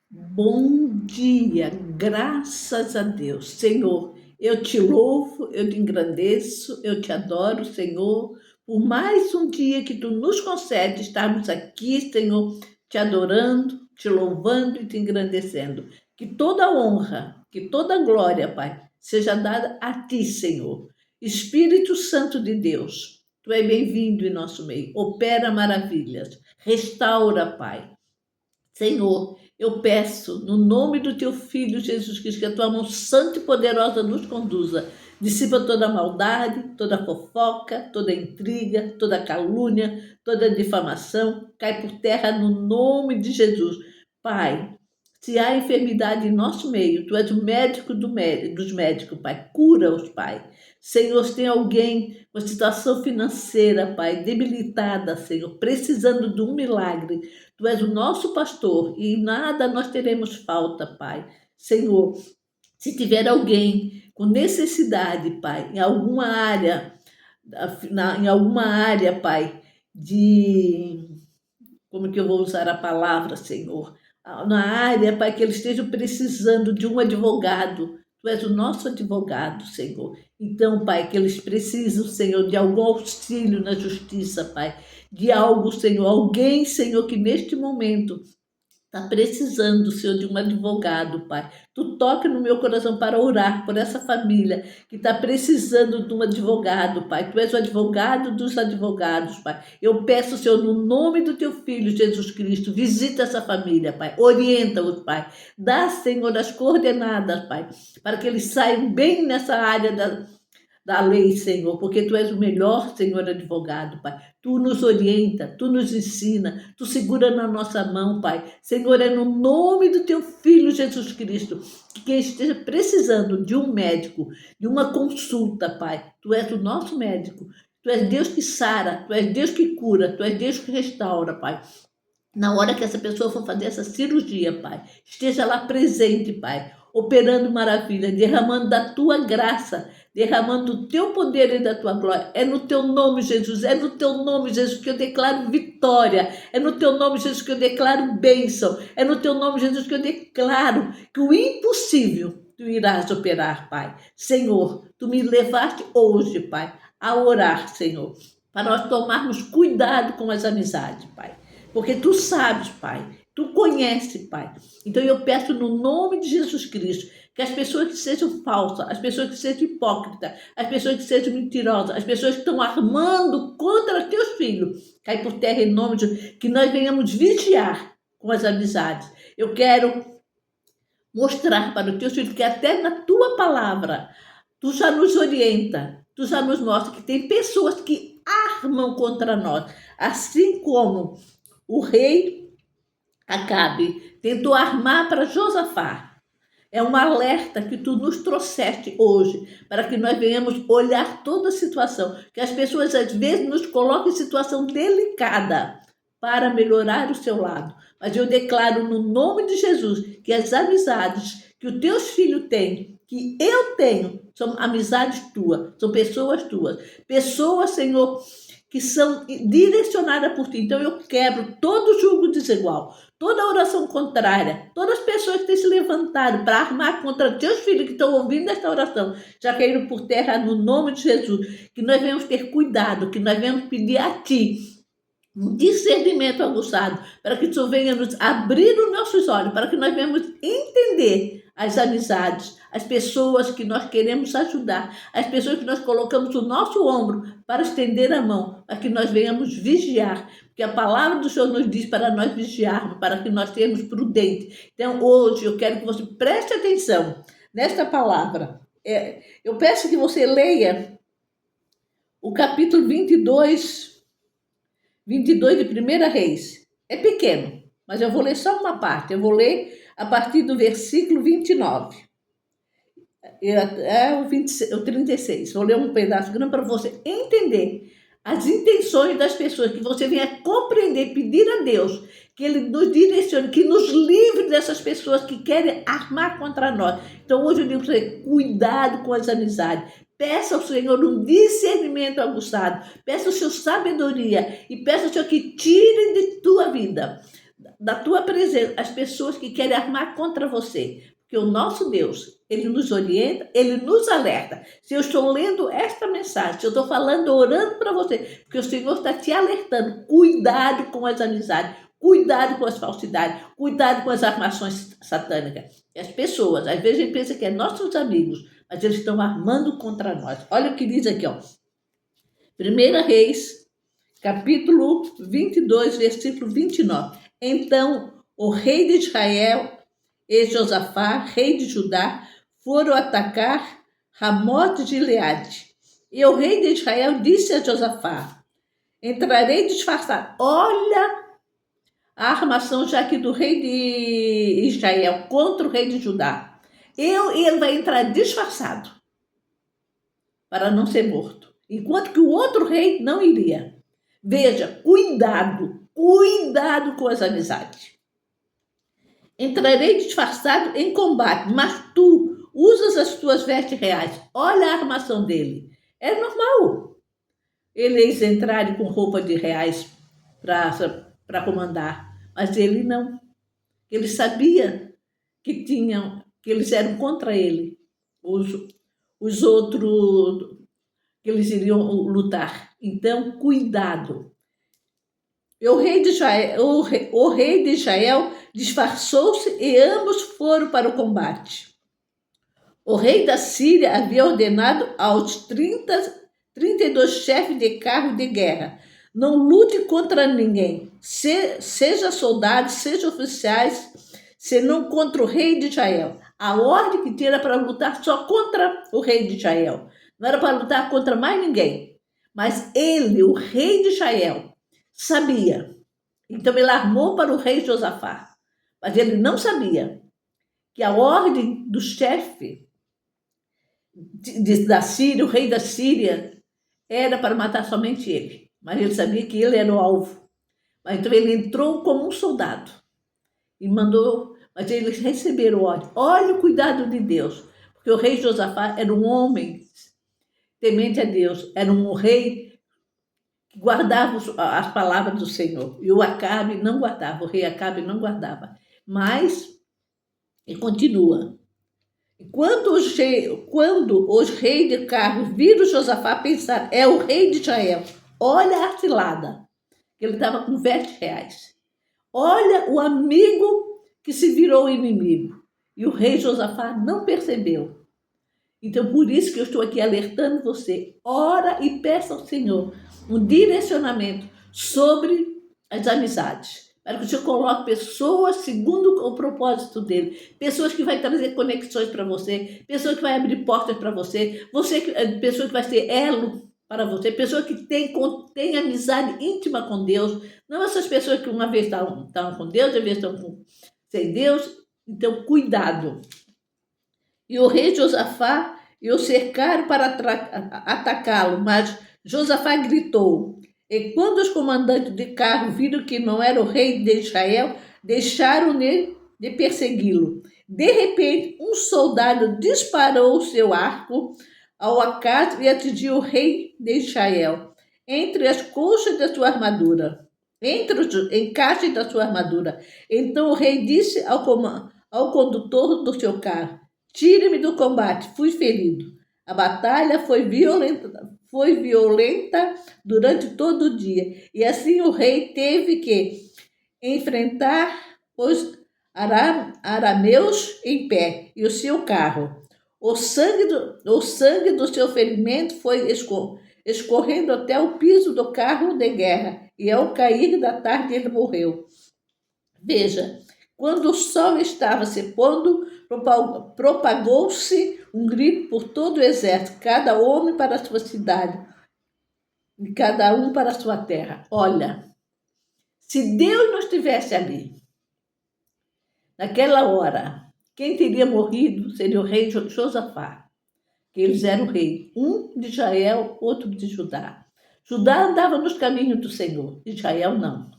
Bom dia, graças a Deus. Senhor, eu te louvo, eu te engrandeço, eu te adoro, Senhor, por mais um dia que tu nos concede estarmos aqui, Senhor, te adorando, te louvando e te engrandecendo. Que toda honra, que toda glória, Pai, seja dada a ti, Senhor. Espírito Santo de Deus, tu é bem-vindo em nosso meio. Opera maravilhas, restaura, Pai. Senhor, eu peço, no nome do teu Filho Jesus Cristo, que a tua mão santa e poderosa nos conduza. Dissipa toda maldade, toda fofoca, toda intriga, toda calúnia, toda difamação. Cai por terra no nome de Jesus. Pai, se há enfermidade em nosso meio, tu és o médico dos médicos, Pai. Cura-os, Pai. Senhor, se tem alguém com situação financeira, Pai, debilitada, Senhor, precisando de um milagre, tu és o nosso pastor e em nada nós teremos falta, Pai. Senhor, se tiver alguém com necessidade, Pai, em alguma área, Pai, de como que eu vou usar a palavra, Senhor? Na área, Pai, que eles estejam precisando de um advogado. Tu és o nosso advogado, Senhor. Então, Pai, que eles precisam, Senhor, de algum auxílio na justiça, Pai. De algo, Senhor. Alguém, Senhor, que neste momento está precisando, Senhor, de um advogado, Pai. Tu toque no meu coração para orar por essa família que está precisando de um advogado, Pai. Tu és o advogado dos advogados, Pai. Eu peço, Senhor, no nome do teu Filho, Jesus Cristo, visita essa família, Pai. Orienta-os, Pai. Dá, Senhor, as coordenadas, Pai, para que eles saiam bem nessa área da lei, Senhor, porque Tu és o melhor, Senhor advogado, Pai. Tu nos orienta, Tu nos ensina, Tu segura na nossa mão, Pai. Senhor, é no nome do Teu Filho Jesus Cristo, que quem esteja precisando de um médico, de uma consulta, Pai, Tu és o nosso médico. Tu és Deus que sara, Tu és Deus que cura, Tu és Deus que restaura, Pai. Na hora que essa pessoa for fazer essa cirurgia, Pai, esteja lá presente, Pai, operando maravilha, derramando da tua graça, derramando do teu poder e da tua glória. É no teu nome, Jesus, é no teu nome, Jesus, que eu declaro vitória, é no teu nome, Jesus, que eu declaro bênção, é no teu nome, Jesus, que eu declaro que o impossível tu irás operar, Pai. Senhor, tu me levaste hoje, Pai, a orar, Senhor, para nós tomarmos cuidado com as amizades, Pai. Porque tu sabes, Pai, tu conheces, Pai. Então eu peço no nome de Jesus Cristo que as pessoas que sejam falsas, as pessoas que sejam hipócritas, as pessoas que sejam mentirosas, as pessoas que estão armando contra teus filhos, cai por terra em nome de Jesus, que nós venhamos vigiar com as amizades. Eu quero mostrar para os teus filhos que até na tua palavra tu já nos orienta, tu já nos mostra que tem pessoas que armam contra nós, assim como o rei Acabe tentou armar para Josafá. É um alerta que tu nos trouxeste hoje, para que nós venhamos olhar toda a situação, que as pessoas às vezes nos colocam em situação delicada para melhorar o seu lado. Mas eu declaro no nome de Jesus que as amizades que os teus filhos têm, que eu tenho, são amizades tuas, são pessoas tuas. Pessoas, Senhor, que são direcionadas por ti. Então eu quebro todo julgo desigual, toda oração contrária, todas as pessoas que têm se levantado para armar contra teus filhos que estão ouvindo esta oração, já caíram por terra no nome de Jesus. Que nós venhamos ter cuidado, que nós venhamos pedir a ti um discernimento aguçado, para que tu venha nos abrir os nossos olhos, para que nós venhamos entender as amizades, as pessoas que nós queremos ajudar, as pessoas que nós colocamos o nosso ombro para estender a mão, para que nós venhamos vigiar, porque a palavra do Senhor nos diz para nós vigiarmos, para que nós sejamos prudentes. Então, hoje, eu quero que você preste atenção nesta palavra. Eu peço que você leia o capítulo 22 de Primeira Reis. É pequeno, mas eu vou ler só uma parte. Eu vou ler a partir do versículo 29. O 36. Vou ler um pedaço grande para você entender as intenções das pessoas, que você venha compreender, pedir a Deus que Ele nos direcione, que nos livre dessas pessoas que querem armar contra nós. Então hoje eu digo para você, cuidado com as amizades. Peça ao Senhor um discernimento aguçado. Peça ao Senhor sabedoria. E peça ao Senhor que tire de tua vida da tua presença, as pessoas que querem armar contra você. Porque o nosso Deus, ele nos orienta, ele nos alerta. Se eu estou lendo esta mensagem, se eu estou falando, orando para você, porque o Senhor está te alertando, cuidado com as amizades, cuidado com as falsidades, cuidado com as armações satânicas. E as pessoas, às vezes, a gente pensa que é nossos amigos, mas eles estão armando contra nós. Olha o que diz aqui, ó. 1 Reis, capítulo 22, versículo 29. Então, o rei de Israel e Josafá, rei de Judá, foram atacar Ramote de Gileade. E o rei de Israel disse a Josafá: entrarei disfarçado. Olha a armação já aqui do rei de Israel contra o rei de Judá. Ele vai entrar disfarçado para não ser morto, enquanto que o outro rei não iria. Veja, cuidado com as amizades. Entrarei disfarçado em combate, mas tu usas as tuas vestes reais. Olha a armação dele. É normal eles entrarem com roupa de reais para comandar, mas ele não. Ele sabia que eles eram contra ele, os outros, que eles iriam lutar. Então, cuidado. O rei de Israel disfarçou-se e ambos foram para o combate. O rei da Síria havia ordenado aos 32 chefes de carro de guerra: não lute contra ninguém, seja soldados, seja oficiais, senão contra o rei de Israel. A ordem que tinha era para lutar só contra o rei de Israel. Não era para lutar contra mais ninguém. Mas ele, o rei de Israel, sabia. Então ele armou para o rei Josafá. Mas ele não sabia que a ordem do chefe da Síria, o rei da Síria, era para matar somente ele. Mas ele sabia que ele era o alvo. Mas então ele entrou como um soldado e mandou, mas eles receberam ordem. Olha o cuidado de Deus, porque o rei Josafá era um homem temente a Deus, era um rei que guardava as palavras do Senhor. E o Acabe não guardava, o rei Acabe não guardava. Mas ele continua. Quando os reis de carros viram Josafá, pensaram: é o rei de Israel. Olha a cilada. Ele estava com vestes reais. Olha o amigo que se virou inimigo. E o rei Josafá não percebeu. Então, por isso que eu estou aqui alertando você. Ora e peça ao Senhor um direcionamento sobre as amizades. Para que o Senhor coloque pessoas segundo o propósito dele. Pessoas que vai trazer conexões para você. Pessoas que vai abrir portas para você. Pessoa que vai ser elo para você. Pessoa que tem amizade íntima com Deus. Não essas pessoas que uma vez estão com Deus, outra vez estão sem Deus. Então, cuidado. E o rei Josafá e o cercaram para atacá-lo, mas Josafá gritou. E quando os comandantes de carro viram que não era o rei de Israel, deixaram-ne de persegui-lo. De repente, um soldado disparou o seu arco ao acaso e atingiu o rei de Israel entre as coxas da sua armadura, entre os encaixes da sua armadura. Então o rei disse ao condutor do seu carro: tire-me do combate, fui ferido. A batalha foi violenta durante todo o dia. E assim o rei teve que enfrentar os arameus em pé e o seu carro. O sangue do seu ferimento foi escorrendo até o piso do carro de guerra. E ao cair da tarde ele morreu. Veja, quando o sol estava se pondo, propagou-se um grito por todo o exército, cada homem para a sua cidade, e cada um para a sua terra. Olha, se Deus não estivesse ali, naquela hora, quem teria morrido seria o rei Josafá, que eles eram o rei, um de Israel, outro de Judá. Judá andava nos caminhos do Senhor, Israel não.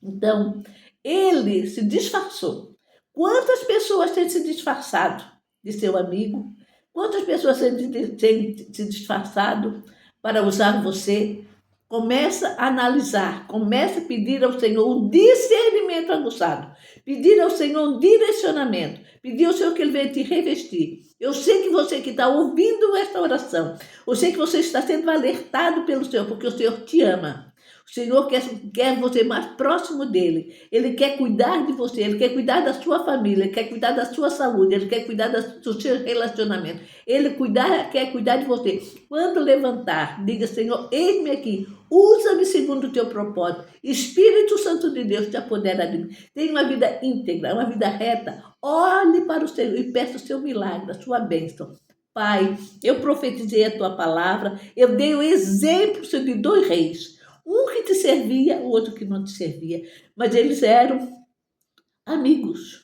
Então, ele se disfarçou. Quantas pessoas têm se disfarçado de seu amigo? Quantas pessoas têm se disfarçado para usar você Começa a analisar, começa a pedir ao Senhor um discernimento aguçado, pedir ao Senhor um direcionamento, pedir ao Senhor que Ele venha te revestir. Eu sei que você que está ouvindo esta oração, eu sei que você está sendo alertado pelo Senhor, porque o Senhor te ama. O Senhor quer você mais próximo dele. Ele quer cuidar de você, Ele quer cuidar da sua família, Ele quer cuidar da sua saúde, Ele quer cuidar do seu relacionamento. Ele quer cuidar de você. Quando levantar, diga: Senhor, eis-me aqui. Usa-me segundo o teu propósito. Espírito Santo de Deus te apodera de mim. Tenha uma vida íntegra, uma vida reta. Olhe para o Senhor e peça o seu milagre, a sua bênção. Pai, eu profetizei a tua palavra. Eu dei o exemplo, Senhor, de 2 reis. Um que te servia, o outro que não te servia. Mas eles eram amigos.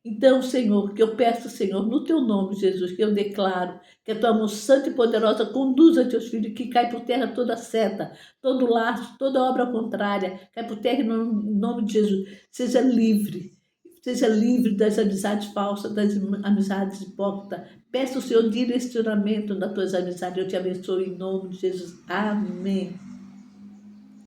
Então, Senhor, que eu peço, Senhor, no teu nome, Jesus, que eu declaro que a tua mão santa e poderosa conduza teus filhos, que cai por terra toda seta, todo laço, toda obra contrária, cai por terra em nome de Jesus. Seja livre das amizades falsas, das amizades hipócritas. Peço o Senhor direcionamento nas tuas amizades. Eu te abençoo em nome de Jesus. Amém.